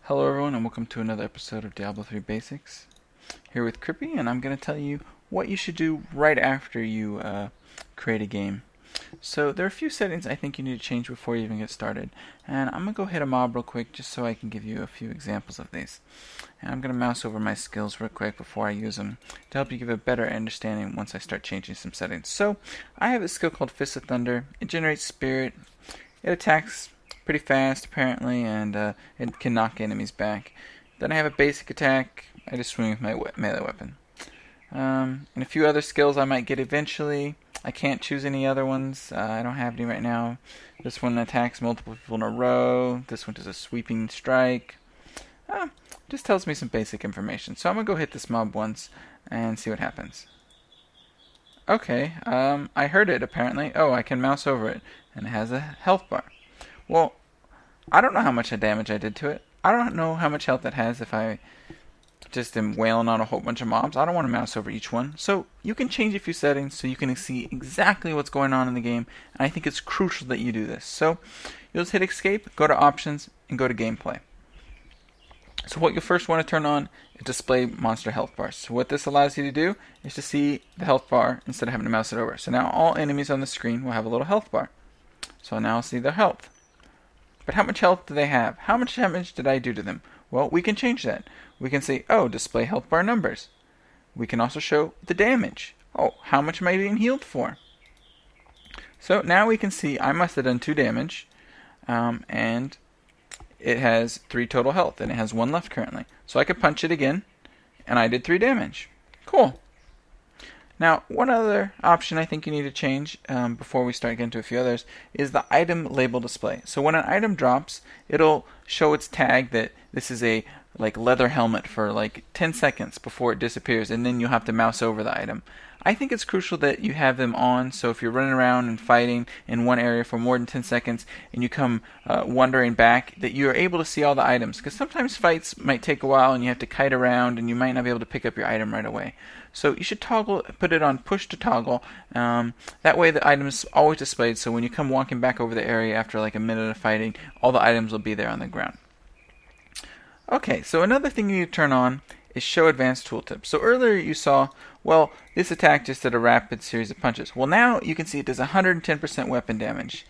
Hello everyone and welcome to another episode of Diablo 3 Basics. Here with Crippy, and I'm going to tell you what you should do right after you create a game. So there are a few settings I think you need to change before you even get started. And I'm going to go hit a mob real quick just so I can give you a few examples of these. And I'm going to mouse over my skills real quick before I use them to help you give a better understanding once I start changing some settings. So I have a skill called Fist of Thunder. It generates spirit. It attacks pretty fast apparently, and it can knock enemies back. Then I have a basic attack. I just swing with my melee weapon. And a few other skills I might get eventually. I can't choose any other ones. I don't have any right now. This one attacks multiple people in a row. This one does a sweeping strike. Just tells me some basic information. So I'm going to go hit this mob once and see what happens. Okay, I heard it apparently. Oh, I can mouse over it, and it has a health bar. Well, I don't know how much damage I did to it. I don't know how much health it has if I just am wailing on a whole bunch of mobs. I don't want to mouse over each one. So you can change a few settings so you can see exactly what's going on in the game. And I think it's crucial that you do this. So you'll just hit escape, go to options, and go to gameplay. So what you'll first want to turn on is display monster health bars. So what this allows you to do is to see the health bar instead of having to mouse it over. So now all enemies on the screen will have a little health bar. So now I'll see their health. But how much health do they have? How much damage did I do to them? Well, we can change that. We can say, oh, display health bar numbers. We can also show the damage. Oh, how much am I being healed for? So now we can see I must have done 2 damage, and it has 3 total health, and it has 1 left currently. So I could punch it again, and I did 3 damage. Cool. Now, one other option I think you need to change before we start getting to a few others is the item label display. So when an item drops, it'll show its tag that this is a leather helmet for 10 seconds before it disappears, and then you'll have to mouse over the item. I think it's crucial that you have them on, so if you're running around and fighting in one area for more than 10 seconds and you come wandering back, that you're able to see all the items. Because sometimes fights might take a while and you have to kite around and you might not be able to pick up your item right away. So you should put it on push to toggle. That way the item is always displayed, so when you come walking back over the area after a minute of fighting, all the items will be there on the ground. Okay, so another thing you need to turn on is show advanced tooltips. So earlier you saw, well, this attack just did a rapid series of punches. Well, now you can see it does 110% weapon damage.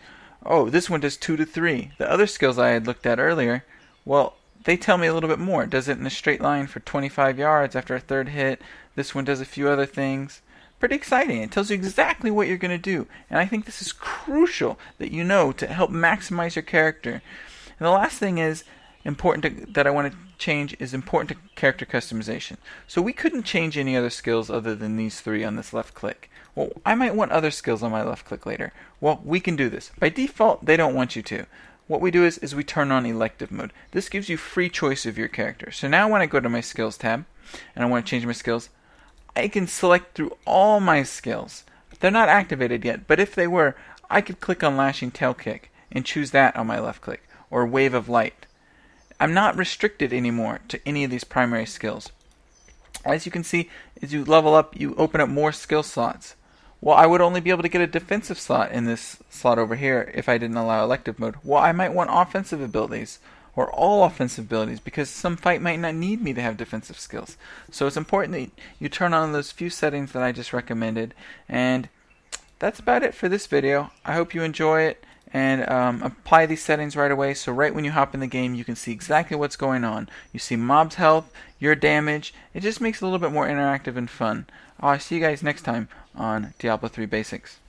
Oh, this one does 2 to 3. The other skills I had looked at earlier, well, they tell me a little bit more. It does it in a straight line for 25 yards after a 3rd hit. This one does a few other things. Pretty exciting. It tells you exactly what you're going to do. And I think this is crucial that you know to help maximize your character. And the last thing is that I want to change is important to character customization. So we couldn't change any other skills other than these 3 on this left click. Well, I might want other skills on my left click later. Well, we can do this. By default, they don't want you to. What we do is we turn on elective mode. This gives you free choice of your character. So now when I go to my skills tab and I want to change my skills, I can select through all my skills. They're not activated yet, but if they were, I could click on lashing tail kick and choose that on my left click, or wave of light. I'm not restricted anymore to any of these primary skills. As you can see, as you level up, you open up more skill slots. Well, I would only be able to get a defensive slot in this slot over here if I didn't allow elective mode. Well, I might want offensive abilities, or all offensive abilities, because some fight might not need me to have defensive skills. So it's important that you turn on those few settings that I just recommended. And that's about it for this video. I hope you enjoy it. And apply these settings right away, so right when you hop in the game you can see exactly what's going on. You see mob's health, your damage. It just makes it a little bit more interactive and fun. I'll see you guys next time on Diablo 3 Basics.